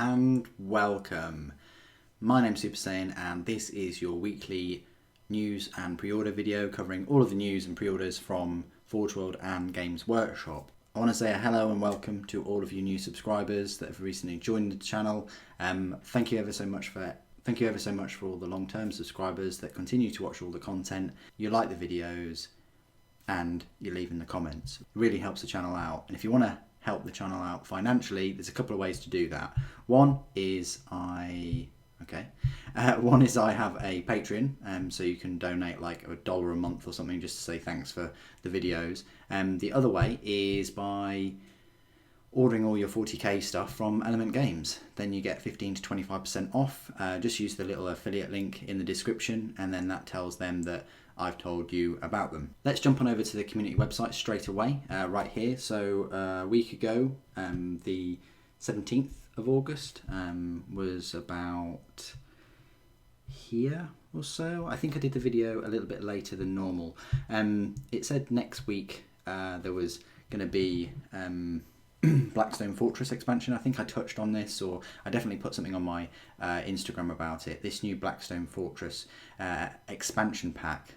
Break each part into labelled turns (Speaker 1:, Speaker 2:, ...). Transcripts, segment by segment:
Speaker 1: and welcome. My name's Super Saiyan and this is your weekly news and pre-order video covering all of the news and pre-orders from Forge World and Games Workshop. I want to say a hello and welcome to all of you new subscribers that have recently joined the channel. Thank you ever so much for all the long-term subscribers that continue to watch all the content. You like the videos and you leave in the comments. It really helps the channel out. And if you want to help the channel out financially, there's a couple of ways to do that. One is I have a Patreon, so you can donate like $1 a month or something just to say thanks for the videos. The other way is by ordering all your 40k stuff from Element Games. Then you get 15 to 25% off. Just use the little affiliate link in the description and then that tells them that I've told you about them. Let's jump on over to the community website straight away, right here. So a week ago, the 17th of August was about here or so. I think I did the video a little bit later than normal. It said next week there was going to be Blackstone Fortress expansion. I think I touched on this, or I definitely put something on my Instagram about it. This new Blackstone Fortress expansion pack.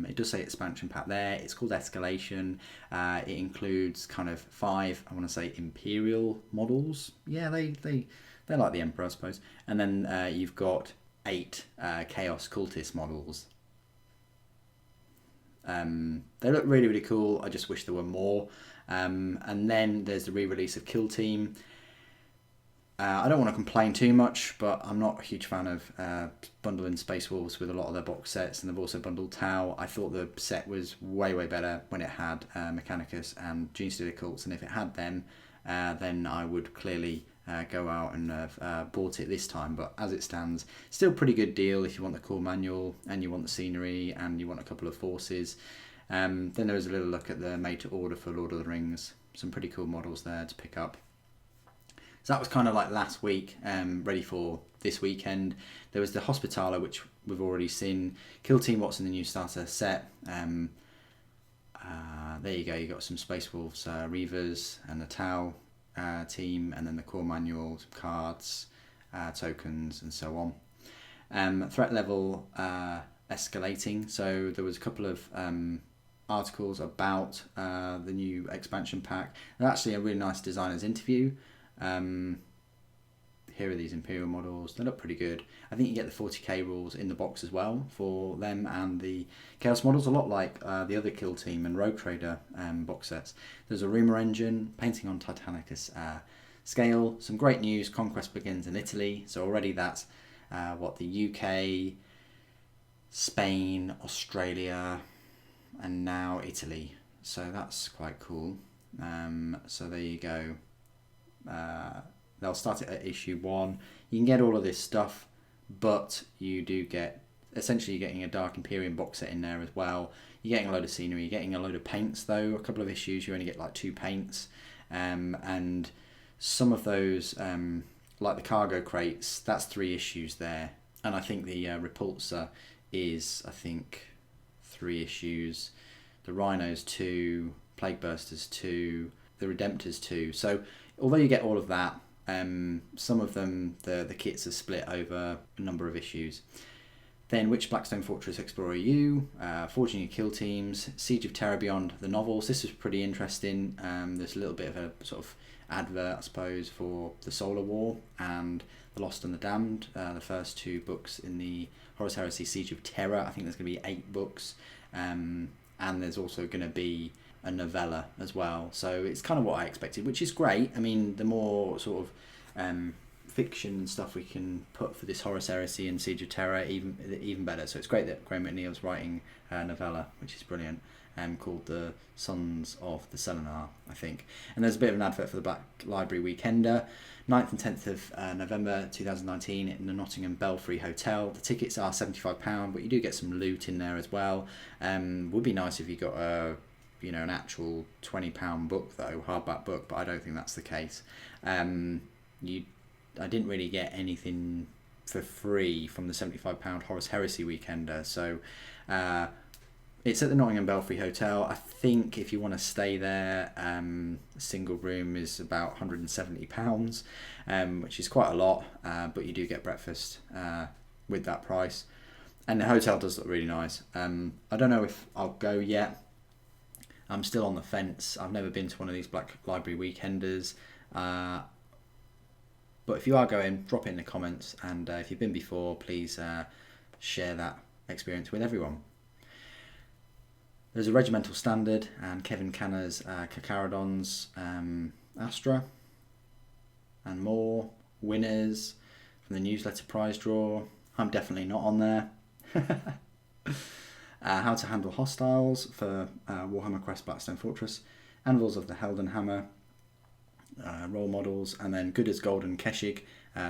Speaker 1: It does say expansion pack there. It's called Escalation. It includes kind of 5, I want to say, Imperial models. Yeah, they're like the Emperor, I suppose. And then you've got 8 Chaos Cultist models. They look really, really cool. I just wish there were more. And then there's the re-release of Kill Team. I don't want to complain too much, but I'm not a huge fan of bundling Space Wolves with a lot of their box sets, and they've also bundled Tau. I thought the set was way, way better when it had Mechanicus and Genestealer Cults, and if it had them, then I would clearly go out and have bought it this time. But as it stands, still pretty good deal if you want the core manual and you want the scenery and you want a couple of forces. Then there was a little look at the made to order for Lord of the Rings. Some pretty cool models there to pick up. So that was kind of like last week, ready for this weekend. There was the Hospitaller, which we've already seen. Kill Team, what's in the new starter set. There you go, you got some Space Wolves, Reavers and the Tau team, and then the core manual, some cards, tokens and so on. Threat level escalating, so there was a couple of articles about the new expansion pack. There's actually a really nice designer's interview. Here are these Imperial models. They look pretty good. I think you get the 40k rules in the box as well for them and the Chaos models, a lot like the other Kill Team and Rogue Trader box sets. There's a rumour engine, painting on Titanicus scale. Some great news, Conquest begins in Italy. So already that's the UK, Spain, Australia, and now Italy. So that's quite cool. So there you go. They'll start it at issue 1. You can get all of this stuff, but you do get, essentially you're getting a Dark Imperium box set in there as well. You're getting a load of scenery, you're getting a load of paints though. A couple of issues you only get like 2 paints, and some of those, like the cargo crates, that's 3 issues there. And I think the Repulsor is, 3 issues. The Rhinos 2, Plague Bursters 2, the Redemptors 2. So although you get all of that, some of them, the kits are split over a number of issues. Then which Blackstone Fortress Explorer are you? Forging your Kill Teams, Siege of Terror Beyond the novels. This was pretty interesting. There's a little bit of a sort of advert, I suppose, for the Solar War and the Lost and the Damned, the first 2 books in the Horus Heresy Siege of Terror. I think there's going to be 8 books, and there's also going to be a novella as well. So it's kind of what I expected, which is great. I mean, the more sort of fiction and stuff we can put for this Horus Heresy and Siege of Terror, even better. So it's great that Graham McNeil's writing a novella, which is brilliant, called The Sons of the Selenar, I think. And there's a bit of an advert for the Black Library Weekender, 9th and 10th of November 2019 in the Nottingham Belfry Hotel. The tickets are £75, but you do get some loot in there as well. Would be nice if you got an actual £20 book though, hardback book, but I don't think that's the case. I didn't really get anything for free from the £75 Horus Heresy Weekender, so It's at the Nottingham Belfry Hotel. I think if you want to stay there, a single room is about £170, which is quite a lot, but you do get breakfast with that price. And the hotel does look really nice. I don't know if I'll go yet. I'm still on the fence. I've never been to one of these Black Library Weekenders. But if you are going, drop it in the comments. And if you've been before, please share that experience with everyone. There's a regimental standard and Kevin Canner's Carcharodon's Astra and more. Winners from the newsletter prize draw. I'm definitely not on there. How to handle hostiles for Warhammer Quest Blackstone Fortress. Anvils of the Heldenhammer. Role models. And then Good as Gold and Keshig.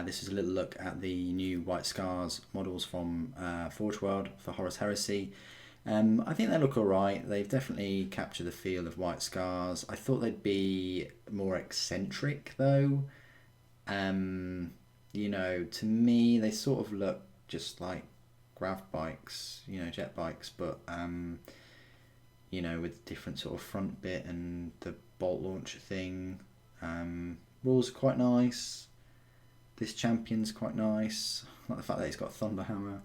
Speaker 1: This is a little look at the new White Scars models from Forge World for Horus Heresy. I think they look alright. They've definitely captured the feel of White Scars. I thought they'd be more eccentric though. You know, to me they sort of look just like grav bikes, you know, jet bikes, but you know, with different sort of front bit and the bolt launcher thing. Rules are quite nice. This champion's quite nice. I like the fact that it's got a thunder hammer.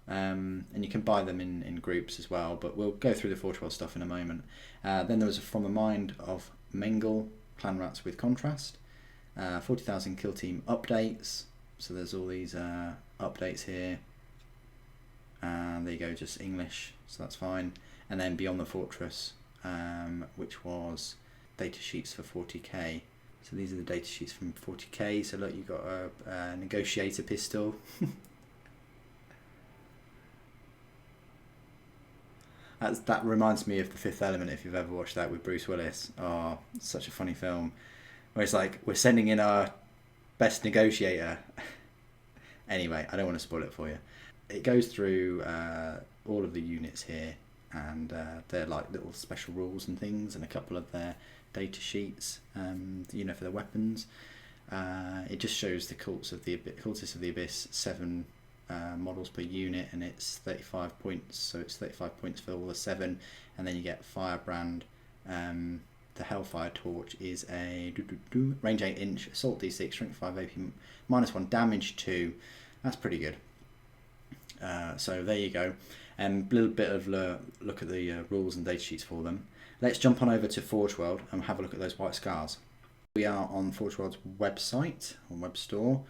Speaker 1: And you can buy them in groups as well, but we'll go through the Forge World stuff in a moment. Then there was From the Mind of Mengel, Clan Rats with Contrast. 40,000 Kill Team updates. So there's all these updates here. And there you go, just English, so that's fine. And then Beyond the Fortress, which was data sheets for 40k. So these are the data sheets from 40k. So look, you've got a negotiator pistol. That reminds me of The Fifth Element, if you've ever watched that with Bruce Willis. Oh, such a funny film. Where it's like, we're sending in our best negotiator. Anyway, I don't want to spoil it for you. It goes through all of the units here, and they're like little special rules and things, and a couple of their data sheets, you know, for the weapons. It just shows the Cultists of the Abyss, 7 models per unit, and it's 35 points, so it's 35 points for all the 7, and then you get Firebrand. The Hellfire Torch is a range 8 inch, assault d6, strength 5, AP -1, damage 2. That's pretty good. So there you go. A little bit of look at the rules and data sheets for them. Let's jump on over to Forge World and have a look at those White Scars. We are on Forge World's website or Webstore.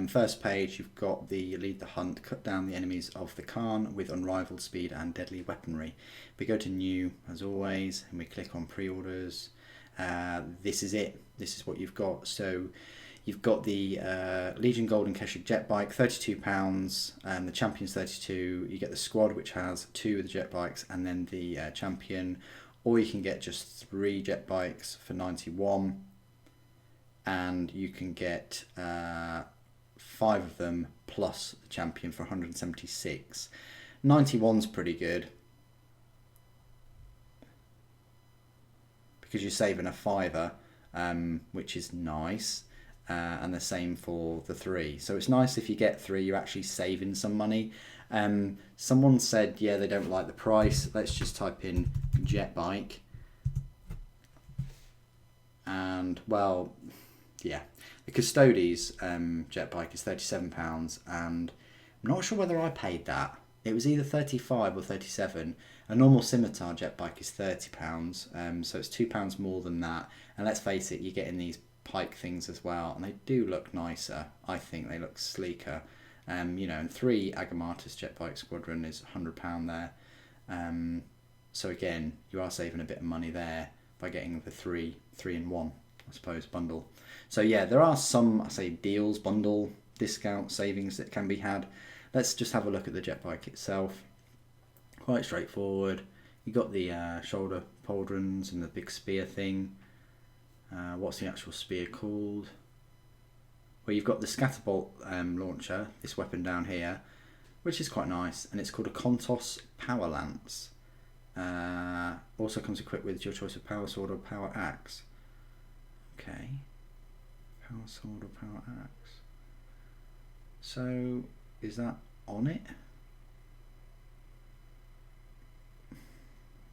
Speaker 1: First page, you've got the Lead the Hunt, cut down the enemies of the Khan with unrivaled speed and deadly weaponry. We go to New, as always, and we click on Pre-Orders. This is it. This is what you've got. So you've got the Legion Golden Keshig jet bike, £32, and the Champion's 32. You get the squad, which has 2 of the jet bikes, and then the Champion. Or you can get just 3 jet bikes for 91, and you can get 5 of them plus the Champion for 176. 91's pretty good because you're saving a £5, which is nice. And the same for the 3. So it's nice if you get 3, you're actually saving some money. Someone said, yeah, they don't like the price. Let's just type in jet bike. And, well, yeah. The Custodes jet bike is £37, and I'm not sure whether I paid that. It was either 35 or 37. A normal Scimitar jet bike is £30, so it's £2 more than that. And let's face it, you're getting these pike things as well, and they do look nicer. I think they look sleeker. You know, and 3 Agamatus jet bike squadron is £100 there. So again, you are saving a bit of money there by getting the 3 in 1, I suppose, bundle. So yeah, there are some, I say, deals, bundle, discount, savings that can be had. Let's just have a look at the jet bike itself. Quite straightforward. You got the shoulder pauldrons and the big spear thing. What's the actual spear called? Well, you've got the scatterbolt launcher, this weapon down here, which is quite nice, and it's called a Kontos Power Lance. Also comes equipped with your choice of power sword or power axe. Okay, power sword or power axe. So is that on it?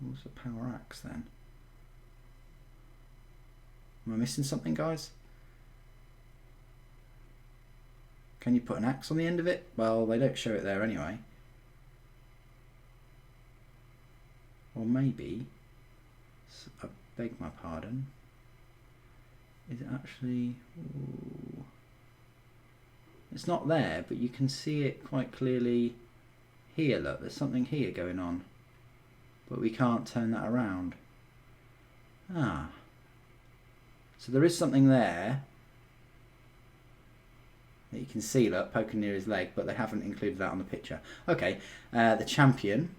Speaker 1: What's a power axe then? Am I missing something, guys? Can you put an axe on the end of it? Well, they don't show it there anyway. Or maybe, I beg my pardon, is it actually, ooh, it's not there, but you can see it quite clearly here. Look, there's something here going on, but we can't turn that around. Ah, so there is something there that you can see, look, poking near his leg, but they haven't included that on the picture. Okay, the champion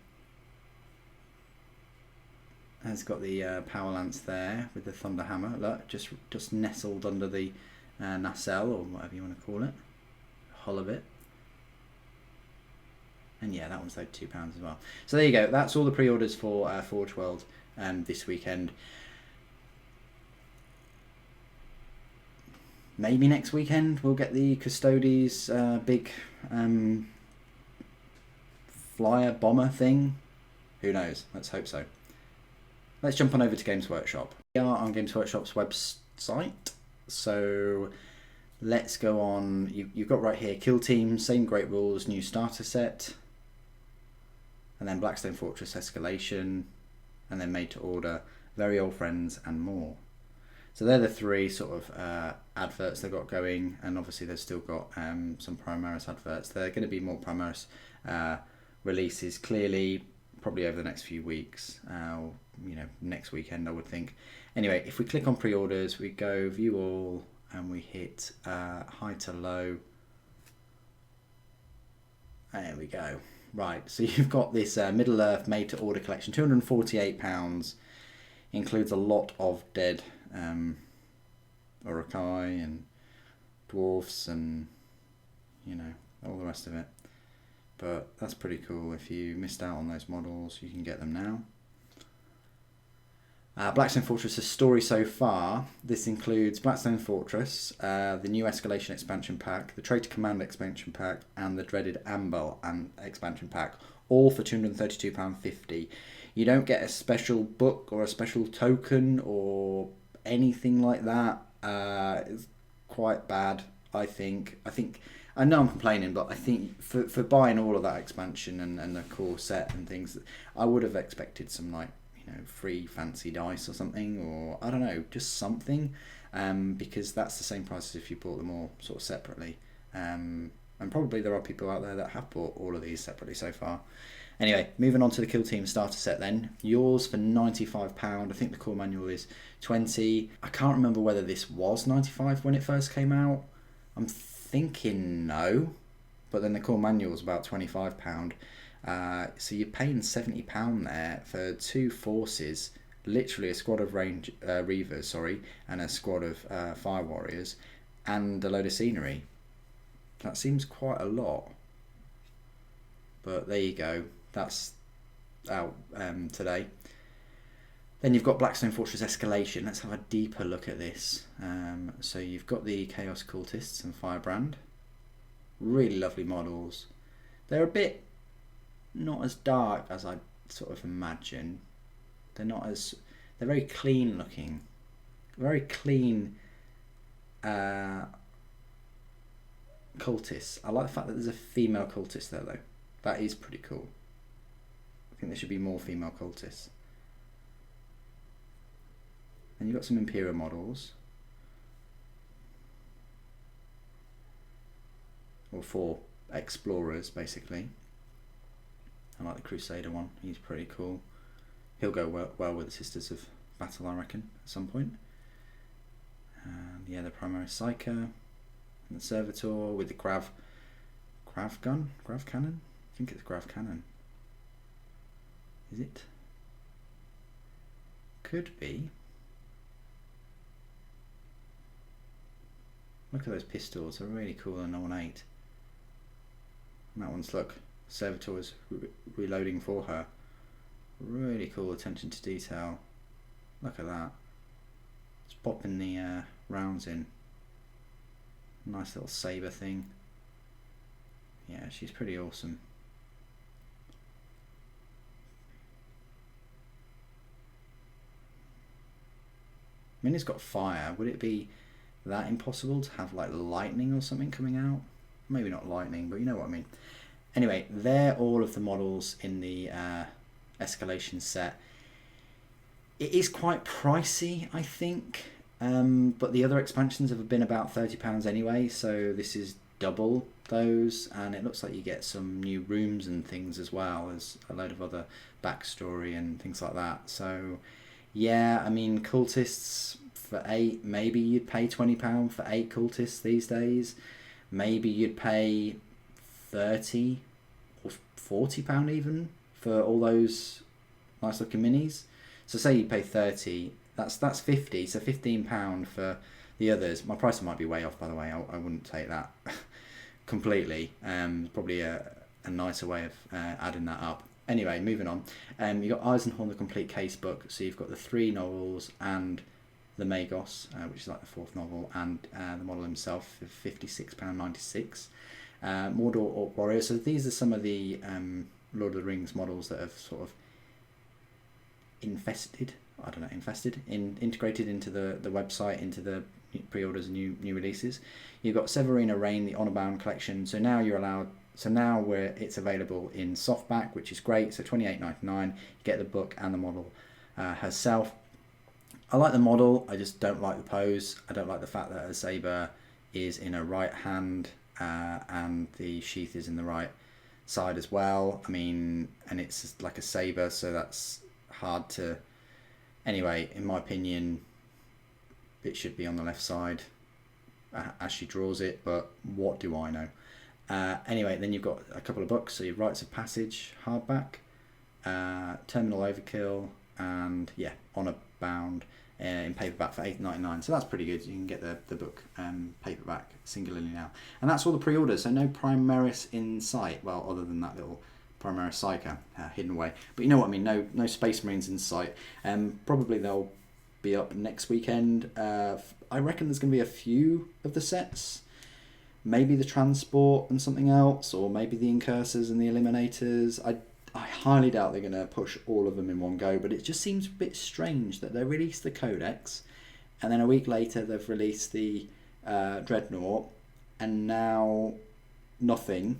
Speaker 1: has got the power lance there with the thunder hammer. Look, just nestled under the nacelle, or whatever you want to call it, hull of it. And yeah, that one's £2 as well. So there you go. That's all the pre-orders for Forge World this weekend. Maybe next weekend we'll get the Custodes big flyer bomber thing. Who knows? Let's hope so. Let's jump on over to Games Workshop. We are on Games Workshop's website. So let's go on. You've got right here Kill Team, same great rules, new starter set. And then Blackstone Fortress Escalation. And then Made to Order, Very Old Friends, and more. So they're the three sort of adverts they've got going, and obviously they've still got some Primaris adverts. There are going to be more Primaris releases, clearly, probably over the next few weeks, next weekend I would think. Anyway, if we click on pre-orders, we go view all, and we hit high to low. There we go. Right, so you've got this Middle Earth Made to Order collection, £248, includes a lot of dead Urukai and dwarfs and all the rest of it, but that's pretty cool. If you missed out on those models, you can get them now. Blackstone Fortress's story so far, this includes Blackstone Fortress, the new Escalation expansion pack, the Traitor Command expansion pack, and the dreaded Amber expansion pack, all for £232.50. You don't get a special book or a special token or anything like that. It's quite bad, I think. I know I'm complaining, but I think for buying all of that expansion and the core set and things, I would have expected some free fancy dice or something, or I don't know, just something, because that's the same price as if you bought them all sort of separately. And probably there are people out there that have bought all of these separately so far. Anyway, moving on to the Kill Team starter set then. Yours for £95. I think the core manual is £20. I can't remember whether this was £95 when it first came out. I'm thinking no, but then the core manual was about £25. So you're paying £70 there for two forces, literally a squad of Reavers, and a squad of Fire Warriors, and a load of scenery. That seems quite a lot. But there you go. That's out today. Then you've got Blackstone Fortress Escalation. Let's have a deeper look at this. So you've got the Chaos Cultists and Firebrand. Really lovely models. They're a bit not as dark as I sort of imagine. They're very clean looking. Very clean cultists. I like the fact that there's a female cultist there though. That is pretty cool. I think there should be more female cultists. And you've got some Imperial models. Or 4 explorers, basically. I like the Crusader one. He's pretty cool. He'll go well with the Sisters of Battle, I reckon, at some point. And yeah, the Primaris Psyker. And the Servitor with the Grav Cannon? I think it's Grav Cannon. Is it? Could be. Look at those pistols, they're really cool and ornate. And that one's, look, Servitor is reloading for her. Really cool attention to detail. Look at that. Just popping the rounds in. Nice little saber thing. Yeah, she's pretty awesome. mean, it's got fire. Would it be that impossible to have like lightning or something coming out? Maybe not lightning, but you know what I mean. Anyway, they're all of the models in the Escalation set. It is quite pricey, I think, but the other expansions have been about £30 anyway, so this is double those, and it looks like you get some new rooms and things as well as a load of other backstory and things like that. So yeah, I mean, cultists for 8, maybe you'd pay £20 for 8 cultists these days. Maybe you'd pay 30 or £40 even for all those nice looking minis. So say you pay 30, that's 50, so £15 for the others. My price might be way off, by the way. I wouldn't take that completely. Probably a nicer way of adding that up. Anyway, moving on. You've got Eisenhorn, the complete case book. So you've got the 3 novels and the Magos, which is like the 4th novel, and the model himself for £56.96. Mordor Orc Warrior. So these are some of the Lord of the Rings models that have sort of integrated into the website, into the pre-orders and new releases. You've got Severina Rain, the Honorbound collection. So now it's available in softback, which is great. So $28.99, you get the book and the model herself. I like the model, I just don't like the pose. I don't like the fact that her saber is in her right hand and the sheath is in the right side as well. I mean, and it's like a saber, so that's hard to... Anyway, in my opinion, it should be on the left side as she draws it, but what do I know? Anyway, then you've got a couple of books. So you've Rites of Passage hardback, Terminal Overkill, and yeah, Honor Bound in paperback for $8.99. So that's pretty good. You can get the book paperback singularly now. And that's all the pre-orders, so no Primaris in sight. Well, other than that little Primaris Psyker hidden away. But you know what I mean, no Space Marines in sight. Probably they'll be up next weekend. I reckon there's going to be a few of the sets. Maybe the Transport and something else, or maybe the Incursors and the Eliminators. I highly doubt they're going to push all of them in one go, but it just seems a bit strange that they released the Codex, and then a week later they've released the Dreadnought, and now nothing.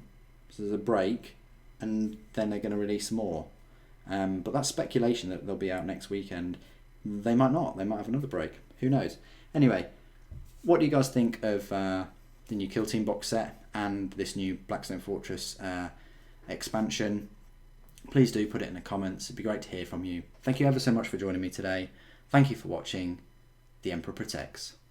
Speaker 1: So there's a break, and then they're going to release more. But that's speculation that they'll be out next weekend. They might not. They might have another break. Who knows? Anyway, what do you guys think of the new Kill Team box set and this new Blackstone Fortress expansion? Please do put it in the comments. It'd be great to hear from you. Thank you ever so much for joining me today. Thank you for watching. The Emperor Protects.